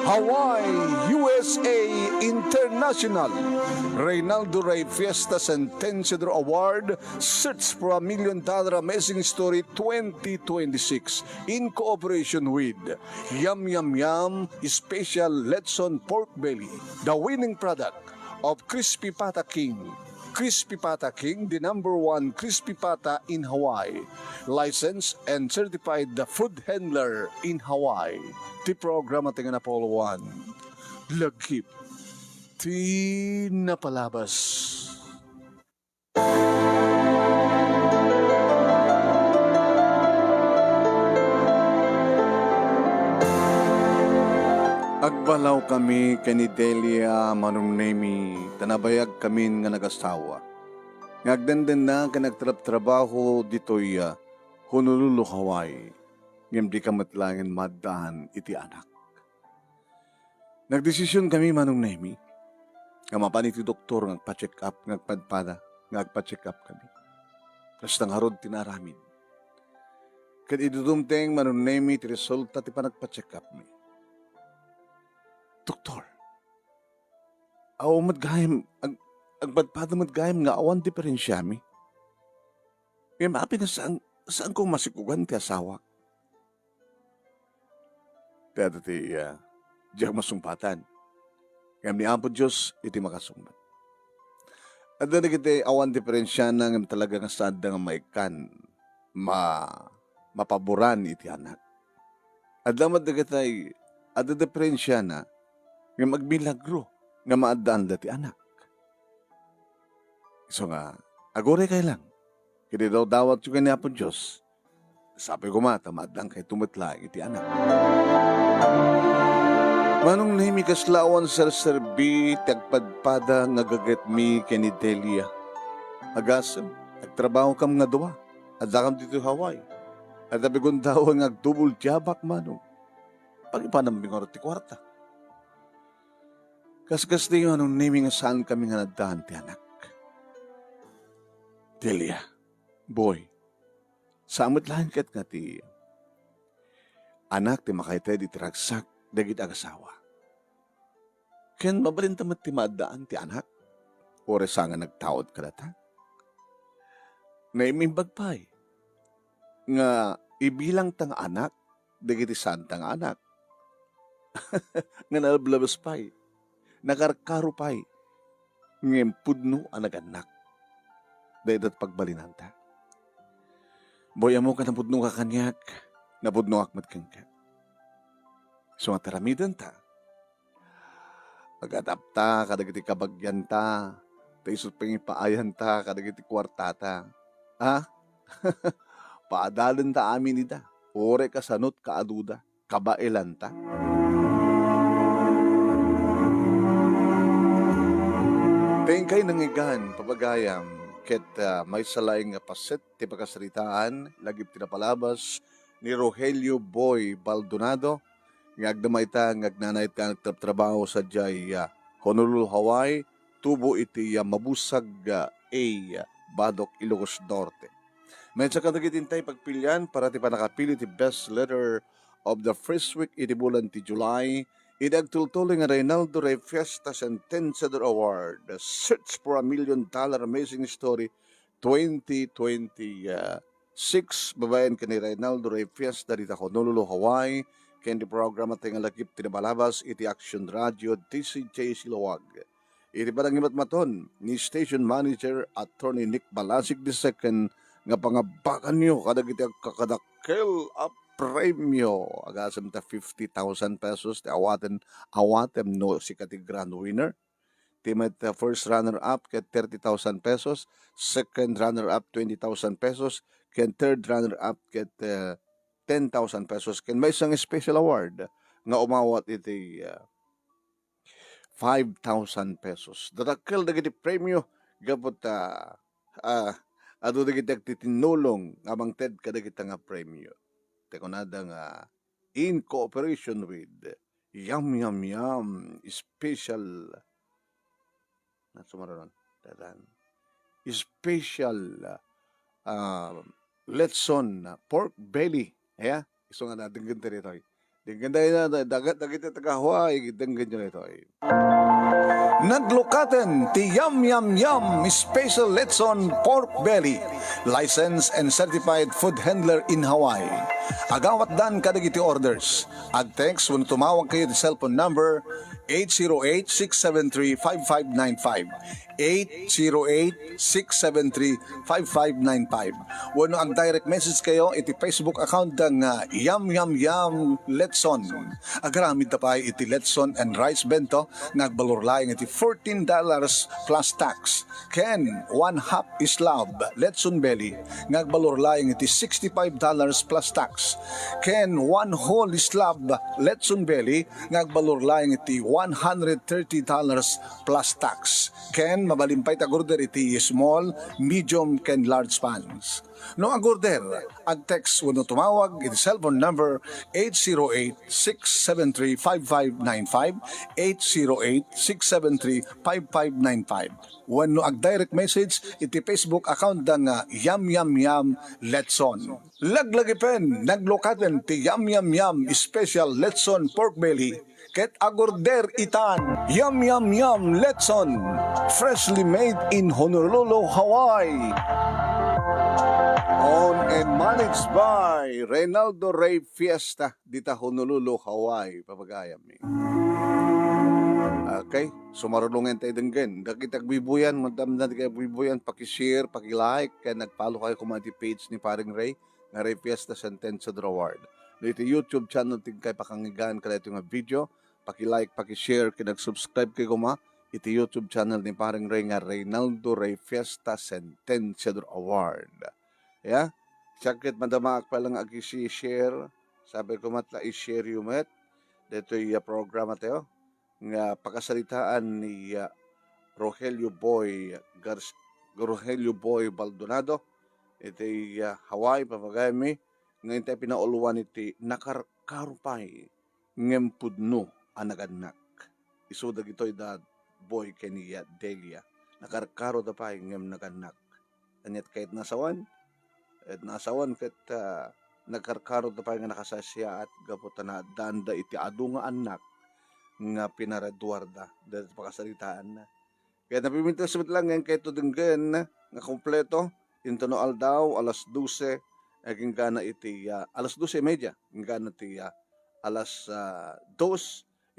Hawaii, USA International Reynaldo Rey Fiesta Centennial Award Search for $1 Million Amazing Story 2026 in cooperation with Yum Yum Yum Special Letson Pork Belly, the winning product of Crispy Pata King. Crispy Pata King, the #1 crispy pata in Hawaii. Licensed and certified the food handler in Hawaii. Ti programa tinga na Apollo 1. Lagkip. Ti napalabas. Agbalaw kami kani Delia Manungnemi, tanabayag kami nga nagasawa. Ngagdandan na ka nagtrabaho dito'y Honolulu, Hawaii. Ngem di ka matlangin madaan iti anak. Nagdesisyon kami Manungnemi, nga mapan iti doktor ngagpa-check up, ngagpadpada, ngagpa-check up kami. Tapos nangharod tinaramin. Kat idudumteng Manungnemi ti resulta ti panagpa-check up mi. Doktor, aw madgayam, agpadpada madgayam nga awan diferensya mi. Ngayon maapi na saan kong masikugan ti asawa? Kaya ti diyak masumpatan. Ngayon ni Apo Diyos, iti makasumbat. At na kita awan diferensya na nga talaga nga saan nga maikan, mapaboran iti anak. At damat na kita at na diferensya na nga magmilagro, nga maadaan dati anak. So nga, agore kay lang. Kaya daw dawat yung kanya po Diyos. Sabi ko mata, maadaan kay tumatla iti anak. Manong nahimi kaslawan serbi, tagpadpada nga gagat mi kani Delia. Agasam, nagtrabaho kam nga duwa, at dakam dito Hawaii. At abigon daw nga agdubol tiyabak manong. Pagipanambing orat ti kwarta. Kaskas na yun, anong naming saan kami nga nadahan ti anak. Delia, boy, samot lang kat nga ti anak ti makaitay di tiragsak dagit agasawa. Ken mabalin tamat ti maadaan ti anak, ore sa nga nagtaod ka data. Naimimbag pa'y, nga ibilang tang anak, dagiti saan tang anak. Nga nalablabas pa'y, nakarkaro pa'y, ngem pudno ang naganak. Dahil at pagbalinanta. Boy, amo ka napudno ka kanyak, napudno akmat kang ka. So, mataramidan ta. Agadapta, kadagiti kabagyan ta, taisot pangipaayan ta, kadagiti kwartata. Ha? Paadalan ta amin ida. Ore kasanot kaaduda, kabailan ta. Tengkay nangigan, papagayam, ket may salaing paset, ti pagkasaritaan, lagip tinapalabas, ni Rogelio Boy Baldonado, ngagdamay ta, ngagnanay ta, nagtrabaho sa jay Honolulu, Hawaii, tubo iti mabusag Badok, Ilocos Norte. May sa kadagitintay pagpilyan, para ti panakapili ti best letter of the first week iti bulan ti July, idagtultuloy nga Reynaldo Rey Fiesta Centennial Award, the Search for $1 Million Amazing Story 2026. Babayan ka ni Reynaldo Rey Fiesta dito Honolulu, Hawaii. Kendi programa tayo nga lakip tinabalabas iti Action Radio TCJ Silawag. Iti parang imatmaton ni Station Manager Attorney Nick Balasik II nga pangabakan nyo kadag iti kakadakkel premyo agasam ta 50,000 pesos ti awatem no si kati grand winner ti met first runner up ket 30,000 pesos, second runner up 20,000 pesos, ken third runner up ket 10,000 pesos, ken may isang special award nga umawat iti 5,000 pesos. Dadakkel dagiti premyo gapot adu dagiti titinulong amang ted kadagiti nga premyo. Tekonada nga in cooperation with Yum Yum Yum Special Special Letson Pork Belly, yeah? Iso nga na, dinggan tayo ito. Dinggan tayo na, dagat taga Hawaii, dinggan nyo ito. Naglukaten ti Yum Yum Yum Special Letson Pork Belly, licensed and certified food handler in Hawaii. Agawat dan kadagiti orders. Ag-text when tumawag kayo di cellphone number 808-673-5595. 808-673-5595. Wano ang direct message kayo iti Facebook account ng Yum Yum Yum Letson. Agaramid na pa iti Letson and Rice Bento nagbalor laing iti $14 plus tax. Ken, 1/2 islab Letson Belly nagbalor laing iti $65 plus tax. Ken, 1 whole slab Letson Belly nagbalor laing iti $130 plus tax. Ken, mabalimpay tagorder iti small, medium, ken large pans. No agorder, ag-text wano tumawag iti cellphone number 808-673-5595, 808-673-5595. Wano ag-direct message iti Facebook account ng Yum Yum Yum Letson. Laglagi pen, naglokaten ti Yum Yum Yum Special Letson Pork Belly. Ket agorder itan, Yum Yum Yum Letson, freshly made in Honolulu, Hawaii. Owned and managed by Reynaldo Ray Fiesta, dita Honolulu, Hawaii, papagayam. Okay, sumarulungan tayo dinggan. Dakitag bibuyan, madam na kayo bibuyan, pakishare, pakilike, kaya nagpalo kayo kumati page ni Paring Ray, nga Ray Fiesta Sentencia Award. Dito YouTube channel, ting kayo pakangigan ka dito nga video, pakilike, pakishare, kaya nag-subscribe kayo kuma, iti YouTube channel ni Paring Ray nga Reynaldo Ray Fiesta Sentencia Award. Yeah? Sakit madamak pa lang ag-share, sabi ko matla i-share yung met, dito yung programa tayo, nga pakasalitaan ni Rogelio Boy Baldonado iti Hawaii papagayami ngayon tayo pinauluan iti nakarkarupay ngem pudno anaganak isudag ito'y da boy kaniya Delia nakarkaro da pa ngem naganak anyat kahit nasawan kat nakarkaro da pa nga nakasasya at gaputan na danda iti adu nga anak nga pinaradwarda dahil pakasalitaan na. Kaya napiminta sa lang ngayon kayo dinggan nga kompleto, intonoal daw, alas 12, aging gana iti, alas 12:30, aging gana iti alas 2,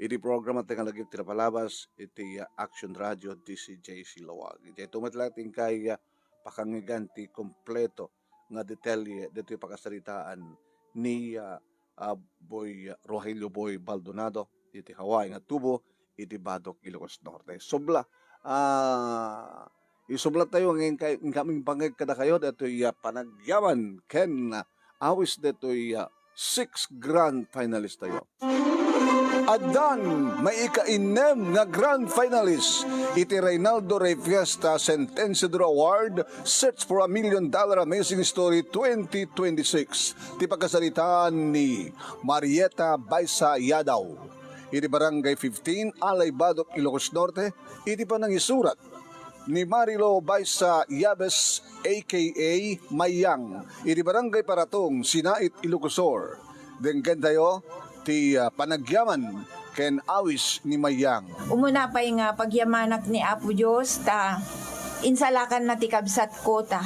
iti programa at nga lagi tinapalabas, iti Action Radio, DCJC Lawag. Iti tumatlating kay pakangiganti kompleto nga detalye dito yung pakasalitaan ni Rogelio Boy Baldonado, iti Hawaii nga tubo iti Badok Ilocos Norte. Sobla isubla tayo ngayon kaming bangag kada kayo dito panagyaman ken awis dito 6 grand finalist tayo. Adan may ika-inem nga grand finalist iti Reynaldo Ray Fiesta Sentencia Award Search for $1 Million Amazing Story 2026. Ti pagkasalitaan ni Marieta Baisa Yadaw iti Barangay 15, Alay Badok, Ilocos Norte, iti pa nang isurat ni Marilo Baisa Yabes a.k.a. Mayang, iti Barangay Paratong, Sinait, Ilocosor. Denggan tayo, ti panagyaman ken awis ni Mayang. Umuna pa nga pagyamanak ni Apo Diyos, ta insalakan na ti kabsat ko ta.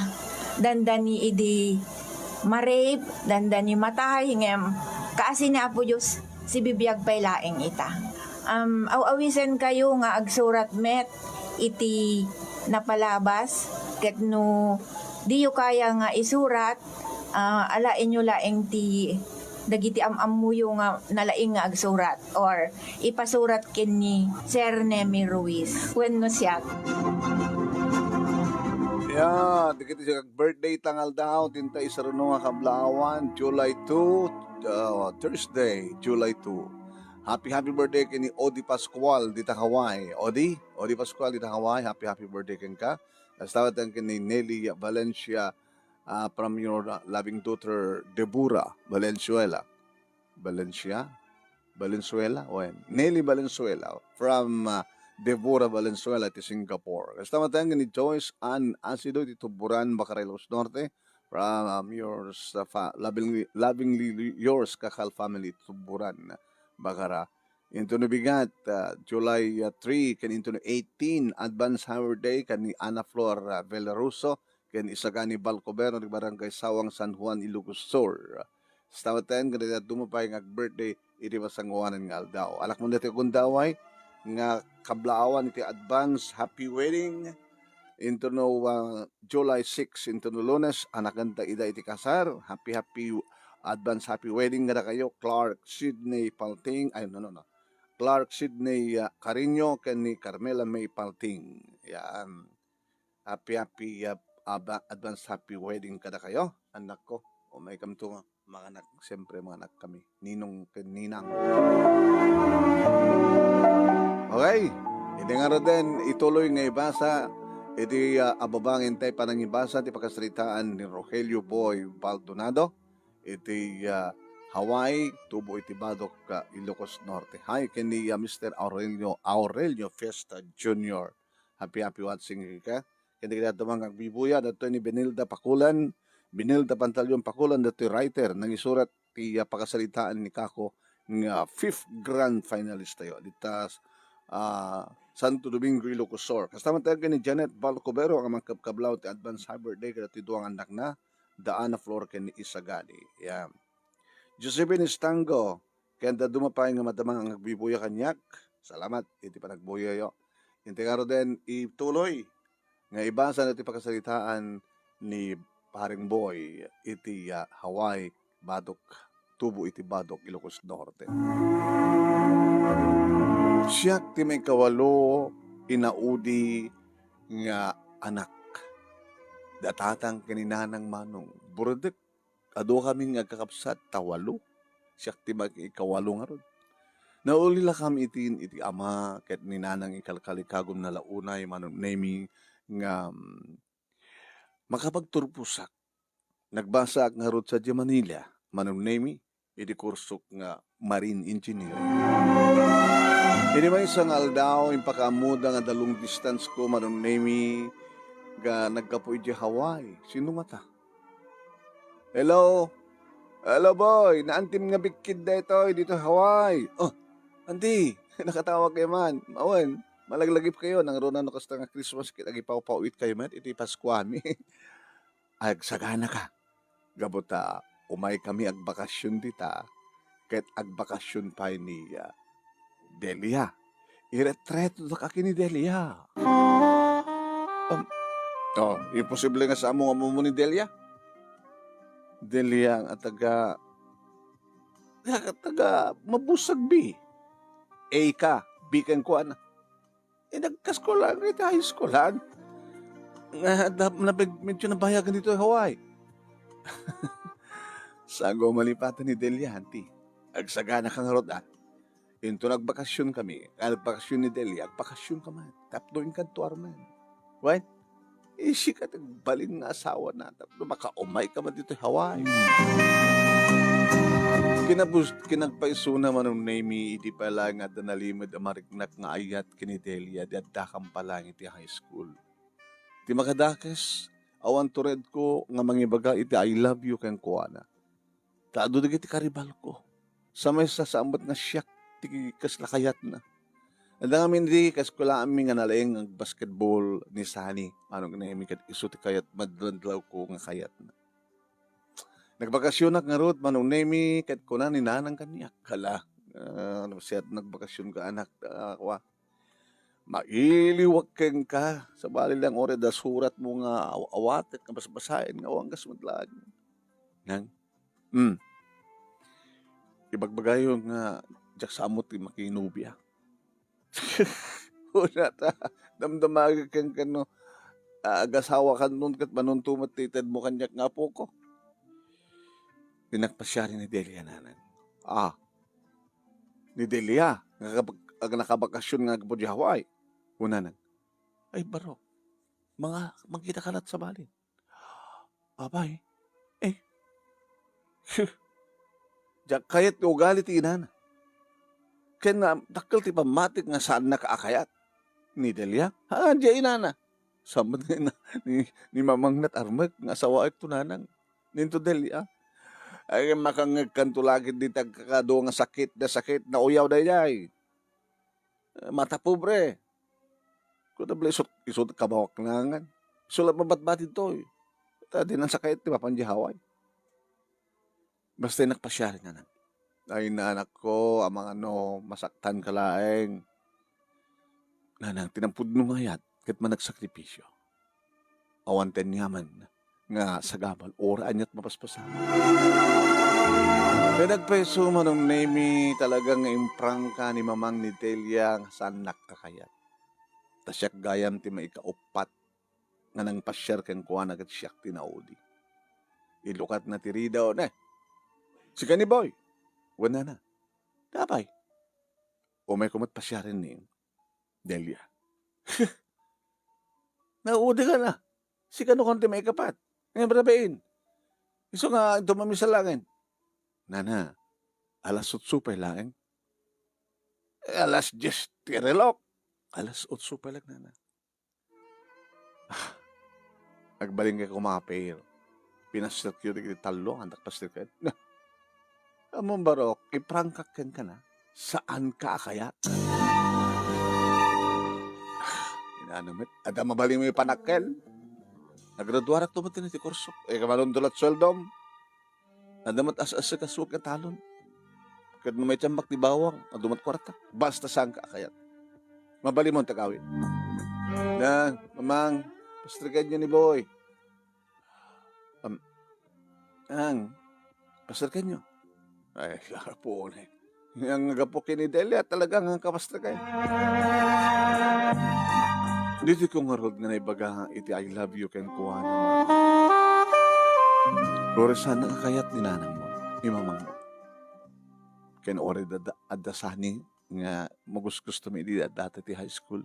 Dandani idi marip, dandani matay, ngem kaasi ni Apo Diyos, si bibiyag pay laeng ita. Awawisen kayo nga agsurat met iti napalabas ket no diyo kaya nga isurat alain nyo laeng ti dagiti amamuyo nga nalaing nga agsurat or ipasurat ken ni Sir Nemi Ruiz wenno siya. Yeah, dikiti siya birthday tangal daw tinta isaruno nga kablawan July 2 Thursday, July 2. Happy birthday kini Odi Pascual dita Hawaii. Odi Pascual dita Hawaii. Happy birthday ken ka. Tawad ang kini Nelly Valencia from your loving daughter Deborah Valenzuela. Nelly Valenzuela from Deborah Valenzuela ti Singapore. Tawad ang kini Joyce Ann Asido dito Buran, Bacarelos Norte. from yours, lovingly yours, Kakal family, Tuburan, Bagara. Into no bigat, July 3, kan into no 18, Advance Hour Day, kan ni Ana Flor Velaruso, kan Isagani Balcobero, ni Barangay Sawang, San Juan, Ilocos Sur. Sa tawaten, kan dumapay ng birthday, iti masangwanan nga aldaw. Alak mo dito kung daway, nga kablaawan iti Advance Happy Wedding, into no July 6 into no Lunes anak ganda ida iti kasar happy advance happy wedding nga kayo Clark Sidney Palting Clark Sidney Carino ken ni Carmela May Palting yan happy advance happy wedding kada kayo anak ko o may kamto mga anak siyempre mga anak kami ninong ken ninang okay hindi nga rin din ituloy nga ibasa iti ababangin tayo panangibasa ti pagkasalitaan ni Rogelio Boy Baldonado iti Hawaii tubo iti Badok Ilocos Norte. Hi kini Mr. Aurelio Fiesta Jr. Happy watching ka. Kini kita tumang agbibuya dato ni Benilda Pakulan, Benilda Pantalyon Pakulan dato writer nang isurat ti pagkasalitaan ni Kako nga 5th grand finalist tayo. Ditas Santo Domingo, Ilocos Sur. Kasama tayo ni Janet Balcobero ang mga kablaw ti Advance Harbor Day kada ti duang anak na Daana Flor ken ni Isagani. Yeah. Josephine Estango kenda dumapay nga madamang ang nagbibuya kanyak. Salamat iti panagbuya yo. Inte karo den ituloy nga ibasa na ti pagkasalitaan ni Paring Boy iti Hawaii Badok tubo iti Badok Ilocos Norte. Siyak ti may kawalo inaudi nga anak. Datatang kininanang manong. Burdek, ado kami nga kakapsat tawalo. Siyak ti may kawalo nga ron. Naulila kami iti ama ket ninanang ikalkalikagom na launay manong nemi nga makapagturpusak. Nagbasa nga ron sa Manila manong nemi iti kursok nga marine engineering. Hindi may isang aldaw, yung pakamuda nga dalong distance ko, manong nemi, ga nagkapoy di Hawaii. Sino nga ta? Hello? Hello boy, naantim nga bigkid na ito, dito Hawaii. Oh, andi, nakatawag kayo man. Mawan, malaglagip kayo, nang roon na kasta nga Christmas, kitagipawpawit kayo man, iti Paskwami. Agsagana ka. Gabuta, umay kami agbakasyon dita, ket agbakasyon pa ni Delia. Iretreto na kaki ni Delia. Imposible nga sa amo nga mo ni Delia. Delia ang taga mabusag bi. A ka, B kan ko ana. Nagkaskolan, ito high schoolan. Medyo nabayagan dito sa Hawaii. Sago malipatan ni Delia, hanti. Agsagana kang roda. Into nagbakasyon kami. Nagbakasyon ni Delia, agbakasyon ka man. Tapdoin ka to arman. Right? Isi ka balin nga asawa na. Tapdo makaumay ka man dito sa Hawaii. Kinagpaisuna man ng name iti pala nga danalimod amariknak nga ayat kini Delia. Diadakam pala iti high school. Ti makadakes, awan tured ko nga mangibaga iti I love you kang kuana. Taado dagiti karibal ko. Sa may sasambat nga siyak ti kaslakayat na. Ada nga hindi kaskula amin nga nalaing ang basketball ni Sani. Anong naimi kat iso ti kayat madlandlaw ko nga kayat na. Nagbakasyon ak nga rod manong naimi kat kuna ni nanang kaniyak. Kala, siyat nagbakasyon ka anak. Mailiwag keng ka. Sa bali lang ore da surat mo nga awat at kabasbasain nga wanggas madlag. Nang? Ibagbagayo nga jak sa amot yung makinubya. Una ta, damdamagag kang kano, agasawa ka nun kat manuntumat titad mo kanyak nga po ko. Pinagpasya rin ni Delia nanan. Ni Delia, nakabakasyon nga po di Hawaii. Una nan, ay baro, magkita kalat sa balin. Abay, jak kayat ugali ti inana. Kaya nga, dakil ti pamatik nga saan nakaakayat. Ni Delia, diya inana. Samad ni Mamang Nat Armag, nga asawa ay tunanang. Ninto Delia. Ay makangagkanto lagi di tagkakado nga sakit na uyaw dayay. Mata pobre. Kuda bala isot kabawak nangan. Sulat mabatbatid to. Tadi nang sakit, di ba, panjihaway. Basta nagpasyari na nan. Ay na anak ko, amang masaktan ka laeng. Nanang tinampud nung ayat, kat man nagsakripisyo. Awanten nga man, nga sagabal, ora anyat mapaspasan. Kaya nagpeso manong nemi talagang imprang ka ni mamang ni Delia nga saan nakakayat. Tasyak gayam ti maikaupat nga nang pasyar ken kuan agad siyak tinaudi. Ilukat na ti Rida ne. Si kani boy. Wala na. Dabay. O may kumat pasyarin ni Delia. Naudi ka na. Si kano konti may kapat. Ngayon barabain. Iso nga dumami sa langin. Nana, alas 8 pa lang. Alas 10 ti relok. Alas 8 pa lang, nana. Agbaling ka kumapir. Pinasir ko yung talo, handak pasir ka. Among barok, iprangkak ka na. Saan ka kaya? Inanamit. Ada mabaling mo yung panakkel. Nagraduarak tumatin na ti kurso. Kamalundulat sweldom. Adamat asa-asa kasuk ka talon. Kad may tiyambak ti bawang, adumat kwarta. Basta saan ka kaya? Mabali mo ang tagawin. Na, mamang, pastrikan nyo ni boy. Pastrikan nyo. Ay, po na. Ang gapukin ni Delia, talagang ang kapastrikan. Dito kong harod nga naibaga iti I love you ken kuha naman. Lore sana kayat ni nanang mo, ni mamang mo. Ken ore adasani nga magus-gusto mi di dati ti high school.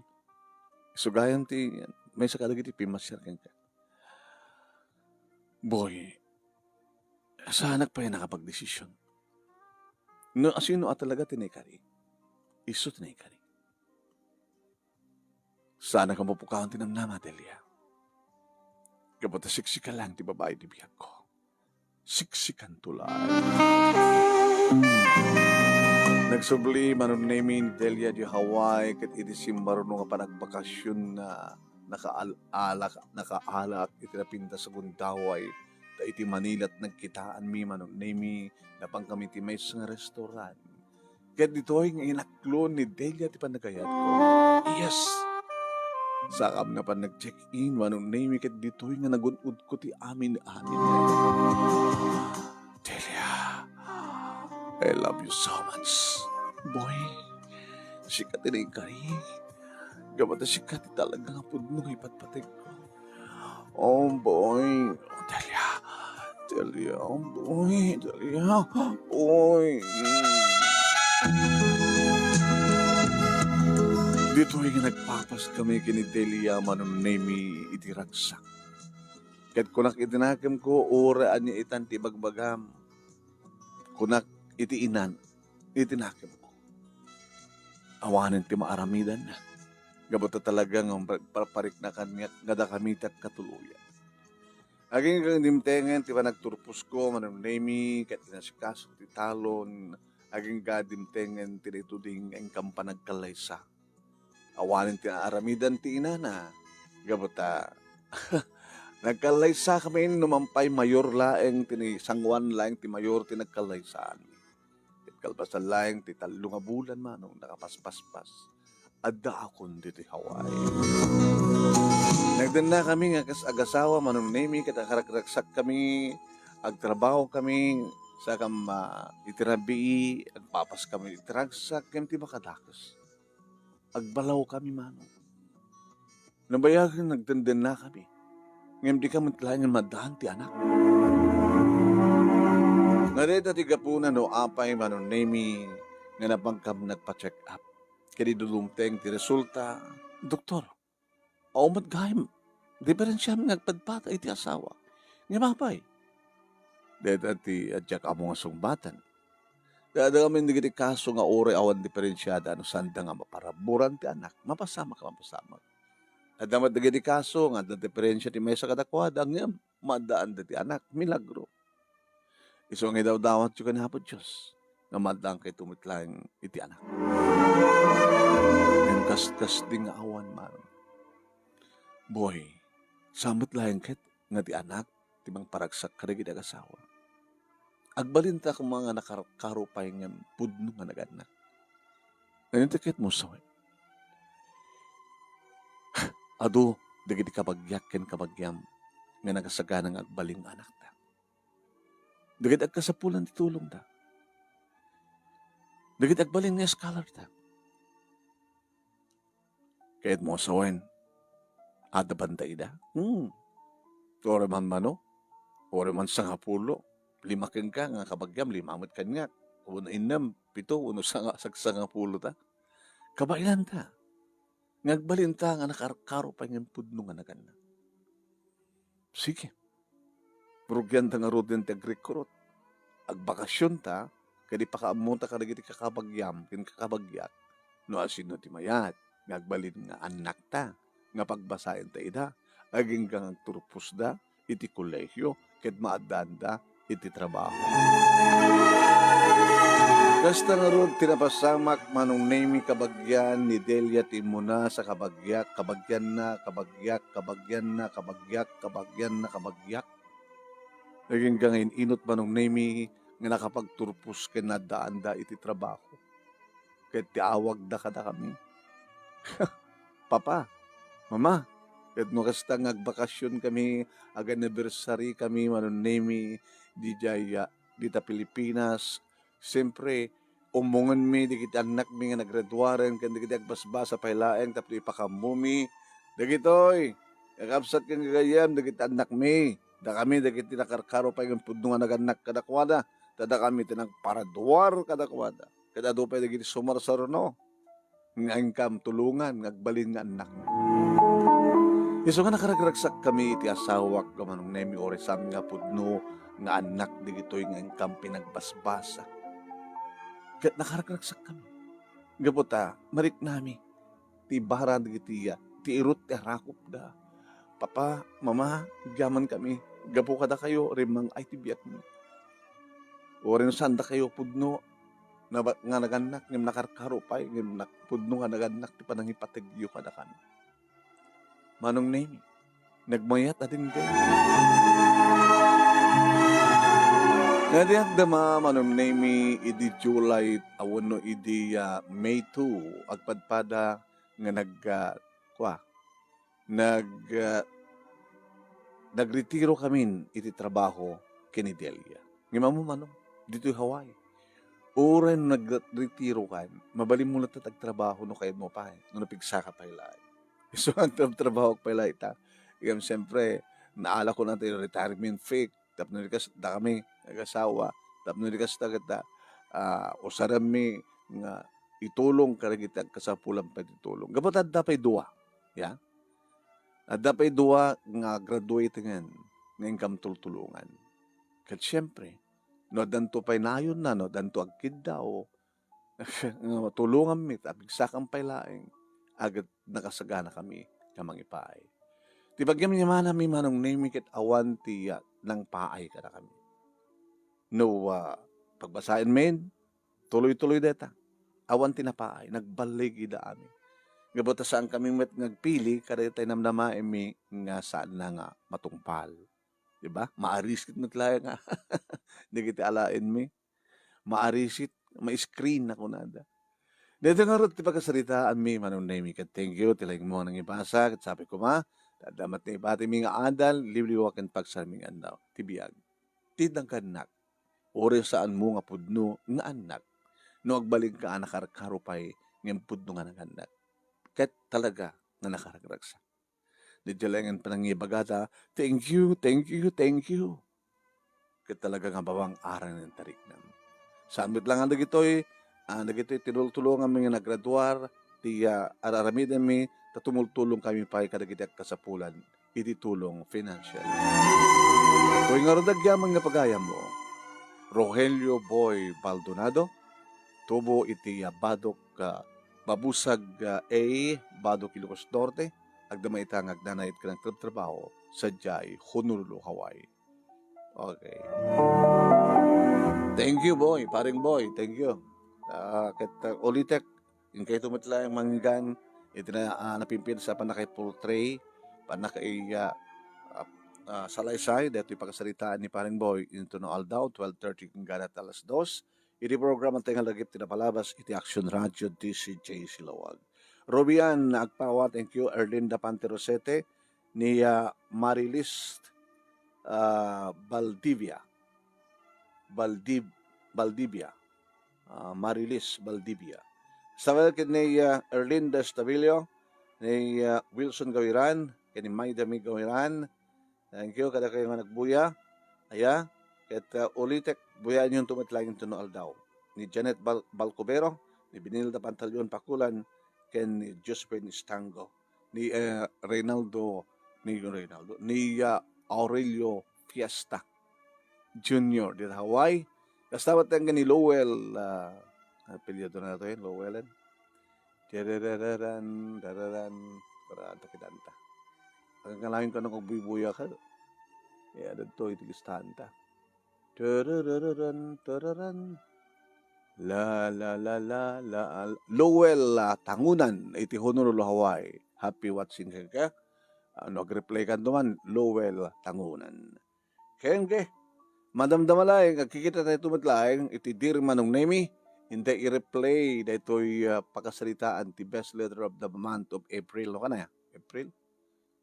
Sugayan ti may sakalagi ti pimasyar ken ka. Boy, sana pa yan nakapag-desisyon. No, asino at talaga tinekari. Iso tinekari. Sana ka mapukawan tinamnama, Delia. Kapata siksika lang ti babae di biyag ko. Siksikan tulad. Nagsubli manon name ni Delia di Hawaii kat idisimbar nung panagbakasyon na nakaalak itinapinta sa Gundaway ta iti Manila at nagkitaan mi manon name na pang kami ti may nga restaurant. Kat dito'y nga inaklon ni Delia ti panagayat ko. Yes! Sakam na pa nag-check-in, manong name kat dito'y nga nagunod ko ti amin. Delia, I love you so much. Boy, sikat din ka rin. Gamata sikat talaga nga po nung ipatpatig ko. Oh, boy. Oh, Delia. Delia, oh, boy. Delia, boy. Dito ay nagpapas kami kini Delia manong name itiragsak. Kat kunak itinakam ko, oraan niya itan ti bagbagam. Kunak itiinan, itinakam ko. Awanan ti maaramidan na. Gabota talaga ng parik na kanya, gada kami katuluyan. Aging kang dimtengen, ti ba nagturpos ko, manong name, kat tinasikaso ti talon, aging gadimtengen, tinituding ang kampanagkalaysa. Awanin ti aramidan ti inana. Gabota, nagkalaysa kami numampay mayor laeng, sangwan laeng ti mayor ti nagkalaysaan. Kalbasan laeng ti talong bulan manong nakapaspaspas. Adda akon diti Hawaii. Nagdan na kami nga kas-agasawa manong nemi katakarakraksak kami, agtrabaho kami, sa kam itirabi, agpapas kami itiragsak, kami ti makadakos. Agbalaw kami manong. Nabayagan nagdandan na kami. Ngayon di ka matlayan madahan ti anak. Nareta ti gapuna no apay manong nemi nga napangkam nagpa-check up. Kaya dudumteng ti resulta, Doktor, aumat gayam. Di ba rin siya nagpadpata iti asawa? Nga mapay. Deta ti adyak amo nga sungbatan. Dada kami hindi kaso nga ore awan diferensyada ano sanda nga maparaburan ti anak. Mapasama. At naman di kaso nga diferensya ti may sa kadakwada nga madaan ti anak. Milagro. Iso nga daw dawat yung kanapod Diyos. Nga madang kay tumitlang iti anak. Yung kaskas ding awan man. Boy, samot lang ket nga ti anak, ti mang paragsak karigid asawa. Agbalinta kung mga nakarupay nga pudno nga naganak. Ngayon tikit mo sa ado, dagiti kabagyak ken kabagyam nga nagasaganang agbaling anak ta. Dagiti agkasapulan ti tulong ta. Dagiti agbaling nga scholar ta. Kayat mo sawen, ada bantay da. Ore man mano, ore man sangapulo, 5 ken ka nga kabagyam, 5 kan nga. Uno inam, 7, uno sangapulo ta. Kabailan ta. Ngagbalinta nga nakarkaro pa ng pudno nga nagana. Sige. Rugyan ta nga rodin ti agrikurot. Agbakasyon ta, kadi pakaamunta ka nagiti kakabagyam, kin kakabagyak. No asino ti mayat, ngagbalin nga anak ta, nga pagbasayan ta ida, aging kang agturpos da, iti kolehyo, ket maaddan da, iti trabaho. Kasta nga ron tinapasamak manong name kabagyan ni Delia Timuna sa kabagyak, kabagyan na, kabagyak, kabagyan na, kabagyak, kabagyan na, kabagyak. Naging gangayin inot manong name nga nakapagturpos ken nadaan da iti trabaho. Ket tiawag da kada kami. Papa, mama, ket no kasta nga agbakasyon kami, ag anniversary kami manong name di Jaya, dita Pilipinas. Siyempre, umungan mi, di kita anak mi nga naggraduaren, kan di kita agbasbasa pailaeng, tapos ipakamumi. Dagitoy, kakapsat kang gagayam, di kita anak mi. Da kami, di kita nakarkaro pa yung pudno nga naganak kadakwada. Tada kami tinagparaduar kadakwada. Kada doon pa di kita sumarsaruno. Nga ingkam tulungan, ngagbalin nga anak mi. Iso nga nakaragragsak kami, iti asawak, gamanong nemi orisam nga pudno, nga anak di gito'y nga ingkam pinagbasbasa. Kat nakaragraksak kami. Gaputa, marik nami. Ti baharan di gitiya. Ti irot ti harakop da. Papa, mama, gaman kami. Gapu kada kayo, rimang ay tibiyat mo. O rin sanda kayo pudno. Nga naganak, ngam nakarkaro pa, ngam pudno nga naganak, ti panangipatigyo kada kan. Manong name, nagmayat atin kayo. Nadiyak dama manong name idi July awano idi May 2 agpadpada nga nagretiro kami iti trabaho kini Delia. Ngimamo manong dito Hawaii. Oren nagretiro kan, mabalim mo na trabaho no kayo mo pa no napigsa ka pa ilay. So ang trabaho pa ilay ta. Ngam siyempre naala ko natin retirement fake. Tapos nilikas da kami nag-asawa. Tapos nilikas ta kita usaram mi nga itulong karagita kasapulang pa itulong. Gabat adda pa'y duwa. Ya? Adda pa'y duwa nga graduate ngayon ngayon kam tultulungan. Kat siyempre, no danto pa'y nayon na, no danto agkid daw. Tulungan mi, abigsakan pa'y laing. Agad nakasagana kami kamang ipaay. Di bagyam niya mi manong name kit awan tiya ng paay ka na kami. No, pagbasahin men, tuloy-tuloy deta. Awan tinapaay, nagbalig ida amin. Gabota saan kami nagpili, kada tayo namnama emi nga saan na nga matungpal. Diba? Maarisit na talaya nga. Hindi kita alain mi. Maarisit, ma-screen na kunada. Dito nga rin, pagkasaritaan mi, manong name kat thank you, tilang mo nang ibasa, kat sabi ko tadamat ni pati mi nga adal, libliwakan pagsaming andaw, tibiyag. Tidang kanak, ore saan mo nga pudno nga anak, no agbaling ka nakarkarupay ng pudno nga anak. Kat talaga nga nakaragragsa. Dijalangan pa nang ibagata, thank you, thank you, thank you. Kat talaga nga bawang aran ng tarik nam. Saan lang ang nagito'y tinultulungan mi nga nagraduar, ti araramidin mi, tatumultulong kami pa kadagiti kasapulan, iti tulong financial. Tuwing nga rodagyaman nga pagayam mo, Rogelio Boy Baldonado, tubo iti Badok, Babusag A, Badok Ilocos Norte, agdamay itang agdanayit ka ng trabaho sa Jai, Honolulu, Hawaii. Okay. Thank you, boy. Paring boy. Thank you. Ket ulitek, yung kayo tumitla yung manggan, ito na napimpin sa panakay portray, panakay salaysay, dito yung pagkasalitaan ni Paring Boy, into no Aldao, 12:30 kung ganat alas 2. Iti program ang tingal lagip tinapalabas, iti Action Radio, DCJ Silawag. Robian, agpawa, thank you. Erlinda Panterosete, ni Marilis Valdivia. Valdivia. Marilis Valdivia. Sa welcome ni Erlinda Stabilio, ni Wilson Gawiran, ni Maydami Gawiran. Thank you, kada kayo nga nagbuya. Aya, ket ulitek, buya nyo tumitlangin tuno aldaw. Ni Janet Balcobero, ni Benilda Pantalyon Pakulan, ken ni Josephine Estango, ni ni Aurelio Fiesta Jr. di Hawaii. Kastabat ang ni Lowell, apelyido na ito yun, Lowellen. Darararan, para takidanta. Ang kalahin ko na kung buibuya ka. Ya, dito iti gistanta. Tararan. La. Lowell Tangunan, iti Honolulu, Hawaii. Happy watching ka. Nag-reply ka naman, Lowell Tangunan. Kaya madamdamalay, kikita tayo tumatlaing, iti Dear Manong Nemi, hindi i-replay dahito'y pagkasalitaan ti best letter of the month of April. No ka na ya? April?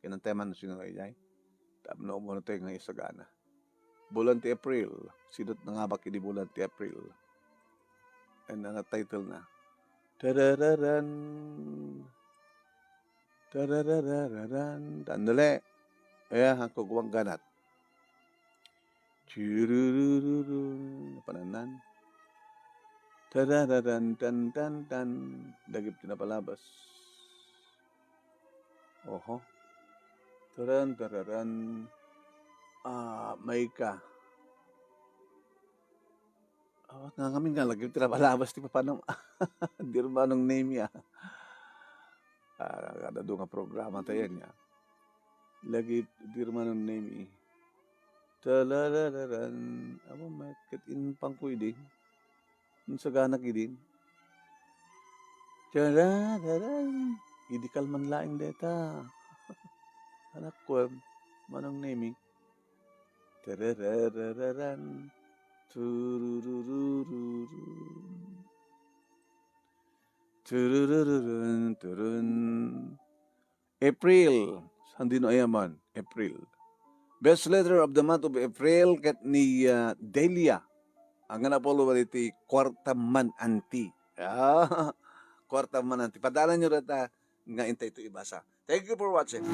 Yan ang tema na sino kayo dyan. Tabno mo na tayo ng isagana. Bulan ti April. Sinot na nga ba kini bulan ti April? And ang title na. Tarararan. Tandali. Ayan, ang kugwang ganat. Chururururun. Napananan. Tarararan. Tan. Dagip tinapalabas. Oho. Tararan. May ka. Awat nga kami nga, lagi tinapalabas, di pa paano, di rin ba nung name niya. Kada doon nga programa tayo niya. Lagi, di rin ba nung name niya. Talalaran. Aba, may katin pang pwede. Yung sa ganak idin. Talalaran. Hindi kalman laing deta. Anak ko, manong naming. Tararararan. Turun. April. Sandino ayaman. April. Best letter of the month of April kat ni Delia. Ang napolo ba iti Kwartaman Anti. Kwartaman Anti. Padalan nyo rata nga intay ito ibasa. Thank you for watching.